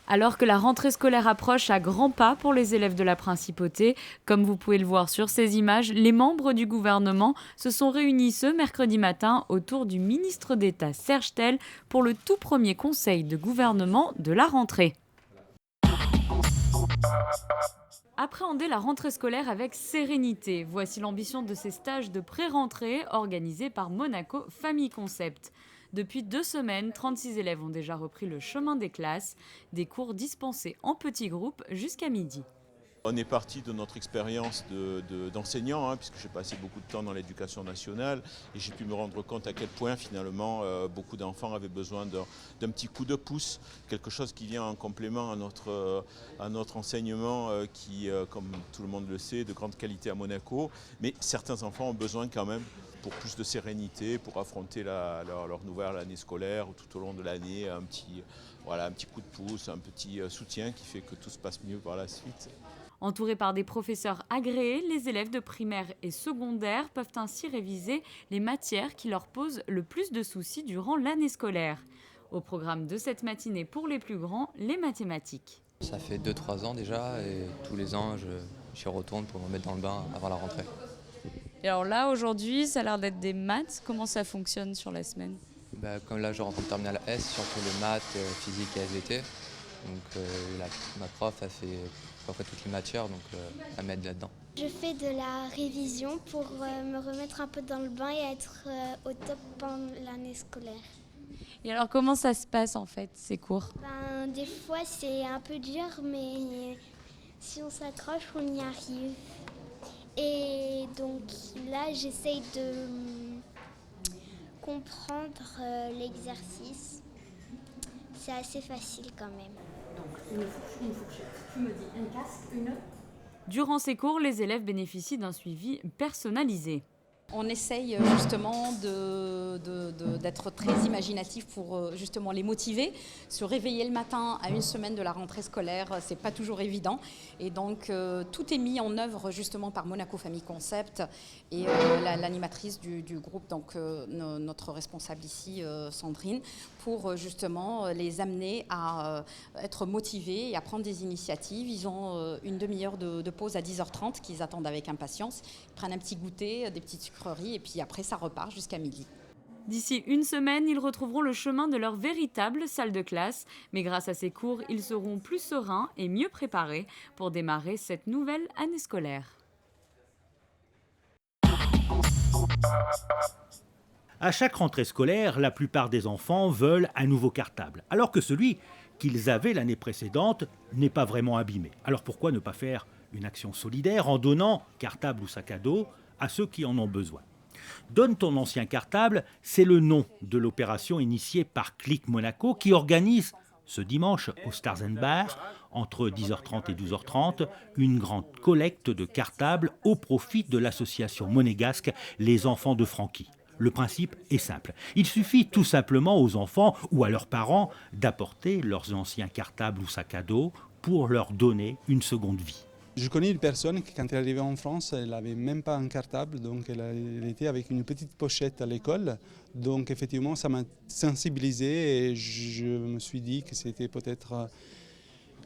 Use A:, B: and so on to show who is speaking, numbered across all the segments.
A: Alors que la rentrée scolaire approche à grands pas pour les élèves de la Principauté, comme vous pouvez le voir sur ces images, les membres du gouvernement se sont réunis ce mercredi matin autour du ministre d'État Serge Tel pour le tout premier conseil de gouvernement de la rentrée. Appréhender la rentrée scolaire avec sérénité. Voici l'ambition de ces stages de pré-rentrée organisés par Monaco Famille Concept. Depuis 2 semaines, 36 élèves ont déjà repris le chemin des classes, des cours dispensés en petits groupes jusqu'à midi.
B: On est parti de notre expérience d'enseignant, puisque j'ai passé beaucoup de temps dans l'éducation nationale et j'ai pu me rendre compte à quel point finalement beaucoup d'enfants avaient besoin d'un petit coup de pouce, quelque chose qui vient en complément à notre enseignement qui, comme tout le monde le sait, est de grande qualité à Monaco. Mais certains enfants ont besoin quand même, pour plus de sérénité, pour affronter leur nouvelle année scolaire ou tout au long de l'année, un petit coup de pouce, un petit soutien qui fait que tout se passe mieux par la suite.
A: Entourés par des professeurs agréés, les élèves de primaire et secondaire peuvent ainsi réviser les matières qui leur posent le plus de soucis durant l'année scolaire. Au programme de cette matinée pour les plus grands, les mathématiques.
C: Ça fait 2-3 ans déjà et tous les ans j'y retourne pour me mettre dans le bain avant la rentrée.
A: Et alors là, aujourd'hui, ça a l'air d'être des maths. Comment ça fonctionne sur la semaine ?
C: Comme là je rentre en terminale S, surtout les maths, physique et SVT. Donc ma prof a fait à peu près toutes les matières, donc elle m'aide là-dedans.
D: Je fais de la révision pour me remettre un peu dans le bain et être au top pendant l'année scolaire.
A: Et alors, comment ça se passe en fait, ces cours ?
D: Des fois c'est un peu dur, mais si on s'accroche, on y arrive. Et donc là, j'essaye de comprendre l'exercice. C'est assez facile quand même.
E: Donc une fourchette, tu me dis un casque, une...
A: Durant ces cours, les élèves bénéficient d'un suivi personnalisé.
F: On essaye justement d'être très imaginatif pour justement les motiver. Se réveiller le matin à une semaine de la rentrée scolaire, c'est pas toujours évident. Et donc tout est mis en œuvre justement par Monaco Famille Concept et l'animatrice du groupe, donc notre responsable ici, Sandrine, pour justement les amener à être motivés et à prendre des initiatives. Ils ont une demi-heure de pause à 10h30 qu'ils attendent avec impatience. Ils prennent un petit goûter, des petites sucreries et puis après ça repart jusqu'à midi.
A: D'ici une semaine, ils retrouveront le chemin de leur véritable salle de classe. Mais grâce à ces cours, ils seront plus sereins et mieux préparés pour démarrer cette nouvelle année scolaire.
G: À chaque rentrée scolaire, la plupart des enfants veulent un nouveau cartable, alors que celui qu'ils avaient l'année précédente n'est pas vraiment abîmé. Alors pourquoi ne pas faire une action solidaire en donnant cartable ou sac à dos à ceux qui en ont besoin ? Donne ton ancien cartable, c'est le nom de l'opération initiée par Click Monaco qui organise ce dimanche au Stars & Bar, entre 10h30 et 12h30, une grande collecte de cartables au profit de l'association monégasque Les Enfants de Francky. Le principe est simple. Il suffit tout simplement aux enfants ou à leurs parents d'apporter leurs anciens cartables ou sacs à dos pour leur donner une seconde vie.
H: Je connais une personne qui, quand elle est arrivée en France, elle n'avait même pas un cartable, donc elle était avec une petite pochette à l'école. Donc effectivement, ça m'a sensibilisé et je me suis dit que c'était peut-être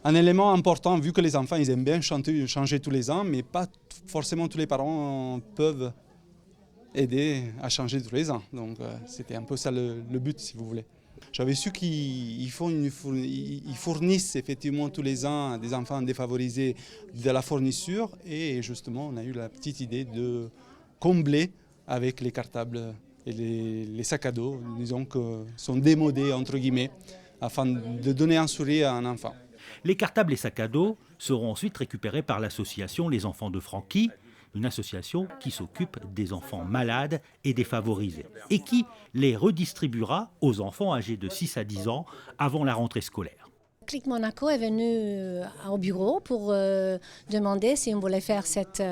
H: un élément important, vu que les enfants ils aiment bien changer tous les ans, mais pas forcément tous les parents peuvent aider à changer tous les ans. Donc c'était un peu ça le but, si vous voulez. J'avais su qu'ils fournissent effectivement tous les ans à des enfants défavorisés de la fourniture et justement on a eu la petite idée de combler avec les cartables et les sacs à dos, disons que sont démodés entre guillemets, afin de donner un sourire à un enfant.
G: Les cartables et sacs à dos seront ensuite récupérés par l'association Les Enfants de Francky, une association qui s'occupe des enfants malades et défavorisés, et qui les redistribuera aux enfants âgés de 6 à 10 ans avant la rentrée scolaire.
E: Click Monaco est venu au bureau pour demander si on voulait faire cette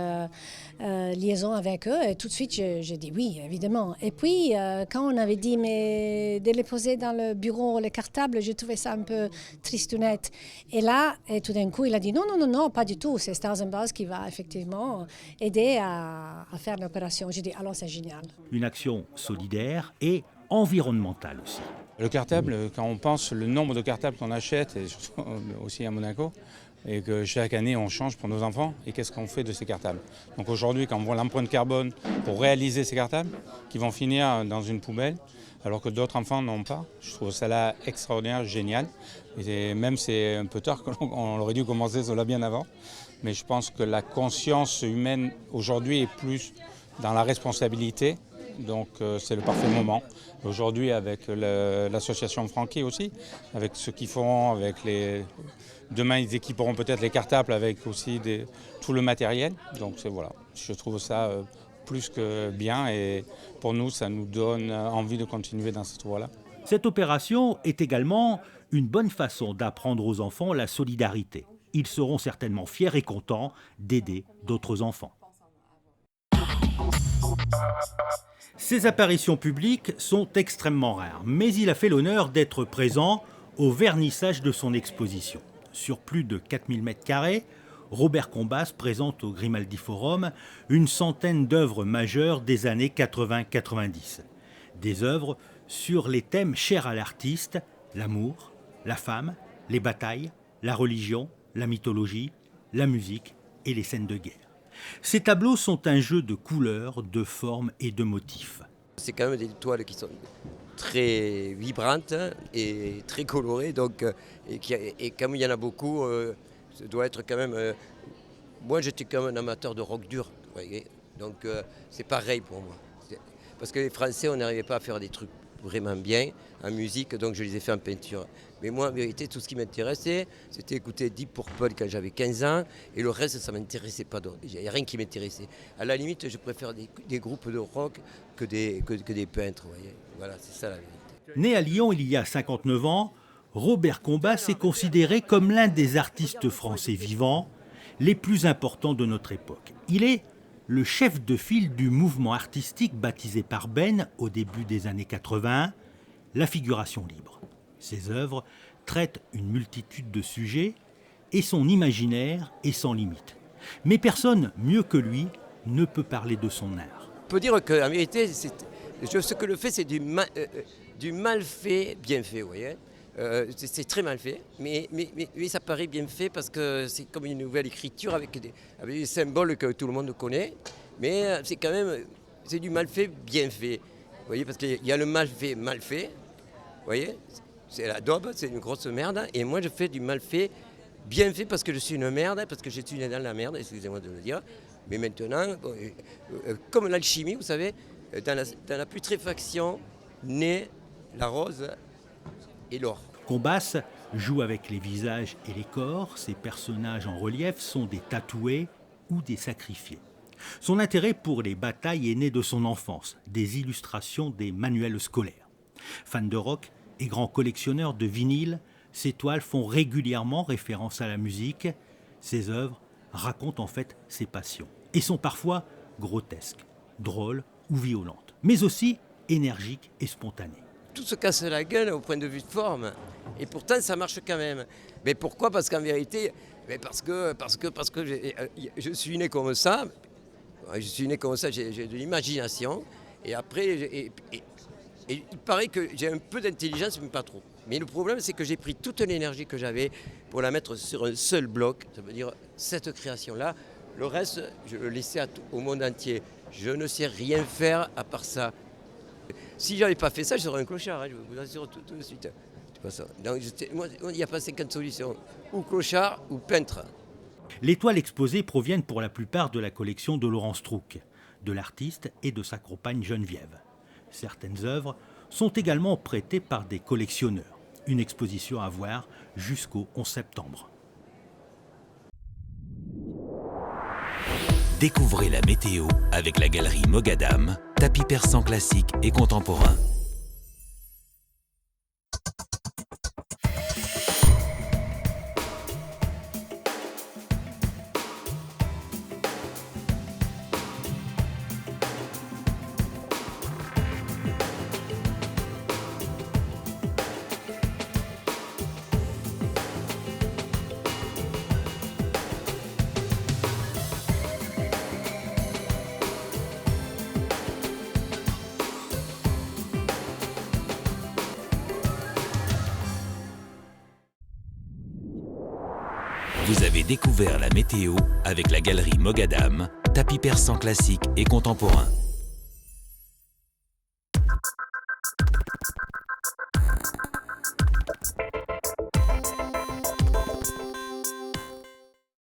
E: liaison avec eux. Et tout de suite, j'ai dit oui, évidemment. Et puis, quand on avait dit, mais de les poser dans le bureau, les cartables, j'ai trouvé ça un peu tristounette. Et là, tout d'un coup, il a dit non, pas du tout. C'est Stars & Bars qui va effectivement aider à faire l'opération. J'ai dit, alors c'est génial.
G: Une action solidaire et environnementale aussi.
I: Le cartable, quand on pense le nombre de cartables qu'on achète, et surtout aussi à Monaco, et que chaque année on change pour nos enfants, et qu'est-ce qu'on fait de ces cartables. Donc aujourd'hui, quand on voit l'empreinte carbone pour réaliser ces cartables, qui vont finir dans une poubelle, alors que d'autres enfants n'ont pas, je trouve ça là extraordinaire, génial. Et même c'est un peu tard, on aurait dû commencer cela bien avant, mais je pense que la conscience humaine aujourd'hui est plus dans la responsabilité. Donc c'est le parfait moment. Aujourd'hui avec l'association Francky aussi, avec ce qu'ils font, demain ils équiperont peut-être les cartables avec aussi tout le matériel. Donc voilà, je trouve ça plus que bien et pour nous ça nous donne envie de continuer dans cette voie-là.
G: Cette opération est également une bonne façon d'apprendre aux enfants la solidarité. Ils seront certainement fiers et contents d'aider d'autres enfants. Ces apparitions publiques sont extrêmement rares, mais il a fait l'honneur d'être présent au vernissage de son exposition. Sur plus de 4000 m², Robert Combas présente au Grimaldi Forum une centaine d'œuvres majeures des années 80-90. Des œuvres sur les thèmes chers à l'artiste, l'amour, la femme, les batailles, la religion, la mythologie, la musique et les scènes de guerre. Ces tableaux sont un jeu de couleurs, de formes et de motifs.
J: C'est quand même des toiles qui sont très vibrantes et très colorées. Donc, et comme il y en a beaucoup, ça doit être quand même... moi, j'étais quand même un amateur de rock dur. Vous voyez, donc, c'est pareil pour moi. Parce que les Français, on n'arrivait pas à faire des trucs vraiment bien en musique, donc je les ai fait en peinture. Mais moi, en vérité, tout ce qui m'intéressait, c'était écouter Deep Purple quand j'avais 15 ans, et le reste, ça ne m'intéressait pas. Il n'y a rien qui m'intéressait. À la limite, je préfère des groupes de rock que des peintres. Vous voyez. Voilà, c'est ça la vérité.
G: Né à Lyon il y a 59 ans, Robert Combas est considéré comme l'un des artistes français vivants les plus importants de notre époque. Il est le chef de file du mouvement artistique baptisé par Ben au début des années 80, la figuration libre. Ses œuvres traitent une multitude de sujets et son imaginaire est sans limite. Mais personne mieux que lui ne peut parler de son art.
J: On peut dire qu'en vérité, ce que le fait, c'est du mal fait, bien fait, vous voyez. C'est très mal fait, mais ça paraît bien fait parce que c'est comme une nouvelle écriture avec des symboles que tout le monde connaît, mais c'est quand même du mal fait, bien fait. Vous voyez, parce qu'il y a le mal fait, vous voyez, c'est la daube, c'est une grosse merde, et moi je fais du mal fait, bien fait parce que je suis une merde, parce que je suis né dans la merde, excusez-moi de le dire, mais maintenant, comme l'alchimie, vous savez, dans la putréfaction naît la rose et l'or.
G: Combas joue avec les visages et les corps. Ses personnages en relief sont des tatoués ou des sacrifiés. Son intérêt pour les batailles est né de son enfance, des illustrations des manuels scolaires. Fan de rock et grand collectionneur de vinyles, ses toiles font régulièrement référence à la musique. Ses œuvres racontent en fait ses passions et sont parfois grotesques, drôles ou violentes, mais aussi énergiques et spontanées.
J: Tout se casse la gueule au point de vue de forme. Et pourtant, ça marche quand même. Mais pourquoi ? Parce qu'en vérité, parce que je suis né comme ça. Je suis né comme ça, j'ai de l'imagination. Et après, il paraît que j'ai un peu d'intelligence, mais pas trop. Mais le problème, c'est que j'ai pris toute l'énergie que j'avais pour la mettre sur un seul bloc. Ça veut dire cette création-là. Le reste, je le laissais au monde entier. Je ne sais rien faire à part ça. Si je n'avais pas fait ça, je serais un clochard, je vous assure tout de suite. C'est pas ça. Donc, moi, il n'y a pas 50 solutions. Ou clochard ou peintre.
G: Les toiles exposées proviennent pour la plupart de la collection de Laurent Strouk, de l'artiste et de sa compagne Geneviève. Certaines œuvres sont également prêtées par des collectionneurs. Une exposition à voir jusqu'au 11 septembre.
K: Découvrez la météo avec la galerie Mogadam, tapis persan classique et contemporain. Vous avez découvert la météo avec la galerie Mogadam, tapis persan classique et contemporain.